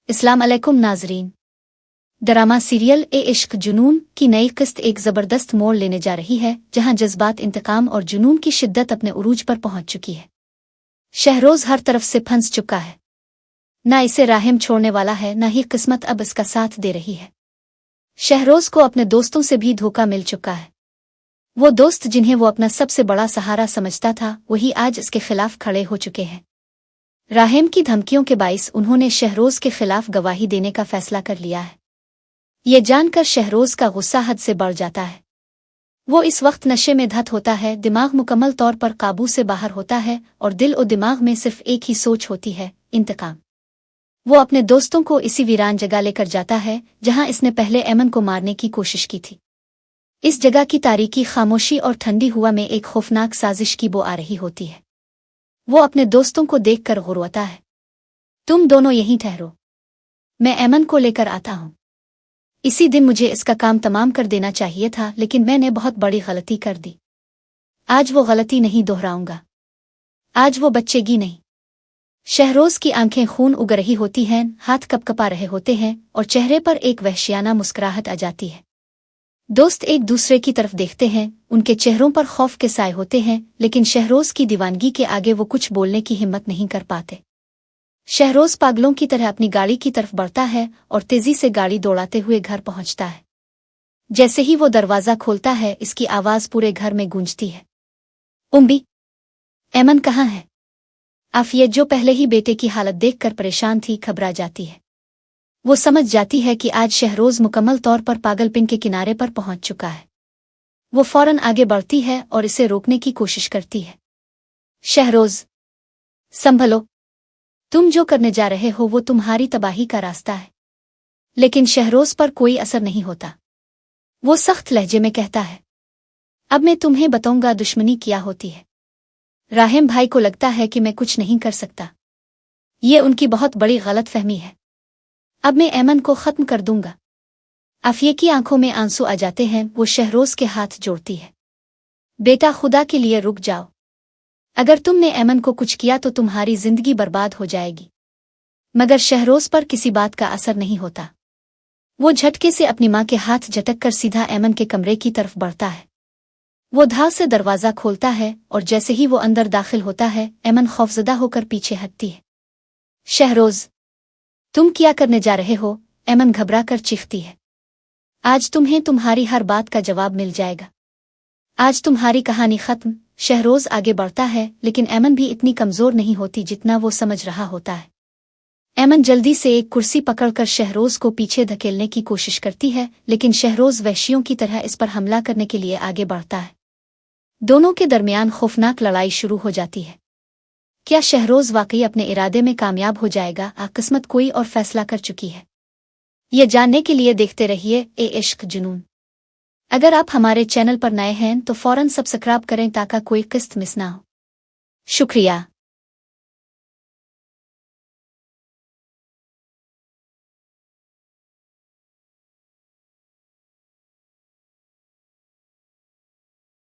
अस्सलाम अलैकुम नाजरीन। ड्रामा सीरियल ए इश्क जुनून की नई किस्त एक ज़बरदस्त मोड़ लेने जा रही है, जहां जज्बात, इंतकाम और जुनून की शिद्दत अपने उरूज पर पहुंच चुकी है। शहरोज हर तरफ से फंस चुका है, न इसे राहिम छोड़ने वाला है, न ही किस्मत अब इसका साथ दे रही है। शहरोज को अपने दोस्तों से भी धोखा मिल चुका है। वो दोस्त जिन्हें वो अपना सबसे बड़ा सहारा समझता था, वही आज इसके खिलाफ खड़े हो चुके हैं। राहिम की धमकियों के बाइस उन्होंने शहरोज के खिलाफ गवाही देने का फैसला कर लिया है। ये जानकर शहरोज का गुस्सा हद से बढ़ जाता है। वो इस वक्त नशे में धत होता है, दिमाग मुकम्मल तौर पर काबू से बाहर होता है और दिल और दिमाग में सिर्फ एक ही सोच होती है, इंतकाम। वो अपने दोस्तों को इसी वीरान जगह लेकर जाता है जहां इसने पहले ऐमन को मारने की कोशिश की थी। इस जगह की तारीकी, खामोशी और ठंडी हवा में एक खौफनाक साजिश की बो आ रही होती है। वो अपने दोस्तों को देखकर गुर्राता है। तुम दोनों यहीं ठहरो, मैं ऐमन को लेकर आता हूं। इसी दिन मुझे इसका काम तमाम कर देना चाहिए था, लेकिन मैंने बहुत बड़ी गलती कर दी। आज वो गलती नहीं दोहराऊंगा। आज वो बचेगी नहीं। शहरोज की आंखें खून उग रही होती हैं, हाथ कपकपा रहे होते हैं और चेहरे पर एक वहशियाना मुस्कुराहट आ जाती है। दोस्त एक दूसरे की तरफ देखते हैं, उनके चेहरों पर खौफ के साए होते हैं, लेकिन शहरोज की दीवानगी के आगे वो कुछ बोलने की हिम्मत नहीं कर पाते। शहरोज पागलों की तरह अपनी गाड़ी की तरफ बढ़ता है और तेजी से गाड़ी दौड़ाते हुए घर पहुंचता है। जैसे ही वो दरवाजा खोलता है, इसकी आवाज पूरे घर में गूंजती है। उम्बी, ऐमन कहाँ है? आफिया, जो पहले ही बेटे की हालत देखकर परेशान थी, घबरा जाती है। वो समझ जाती है कि आज शहरोज मुकम्मल तौर पर पागलपन के किनारे पर पहुंच चुका है। वो फौरन आगे बढ़ती है और इसे रोकने की कोशिश करती है। शहरोज, संभलो, तुम जो करने जा रहे हो वो तुम्हारी तबाही का रास्ता है। लेकिन शहरोज पर कोई असर नहीं होता। वो सख्त लहजे में कहता है, अब मैं तुम्हें बताऊंगा दुश्मनी क्या होती है। राहिम भाई को लगता है कि मैं कुछ नहीं कर सकता। ये उनकी बहुत बड़ी गलतफहमी है। अब मैं ऐमन को खत्म कर दूंगा। आफिया की आंखों में आंसू आ जाते हैं। वो शहरोज के हाथ जोड़ती है। बेटा, खुदा के लिए रुक जाओ। अगर तुमने ऐमन को कुछ किया तो तुम्हारी जिंदगी बर्बाद हो जाएगी। मगर शहरोज पर किसी बात का असर नहीं होता। वो झटके से अपनी मां के हाथ झटक कर सीधा ऐमन के कमरे की तरफ बढ़ता है। वो धाव से दरवाजा खोलता है और जैसे ही वो अंदर दाखिल होता है, ऐमन खौफजदा होकर पीछे हटती है। शहरोज, तुम क्या करने जा रहे हो? ऐमन घबरा कर चीखती है। आज तुम्हें तुम्हारी हर बात का जवाब मिल जाएगा। आज तुम्हारी कहानी खत्म। शहरोज आगे बढ़ता है, लेकिन ऐमन भी इतनी कमजोर नहीं होती जितना वो समझ रहा होता है। ऐमन जल्दी से एक कुर्सी पकड़कर शहरोज को पीछे धकेलने की कोशिश करती है, लेकिन शहरोज वहशियों की तरह इस पर हमला करने के लिए आगे बढ़ता है। दोनों के दरमियान खौफनाक लड़ाई शुरू हो जाती है। क्या शहरोज वाकई अपने इरादे में कामयाब हो जाएगा? किस्मत कोई और फैसला कर चुकी है। ये जानने के लिए देखते रहिए ए इश्क जुनून। अगर आप हमारे चैनल पर नए हैं तो फौरन सब्सक्राइब करें ताकि कोई किस्त मिस ना हो। शुक्रिया।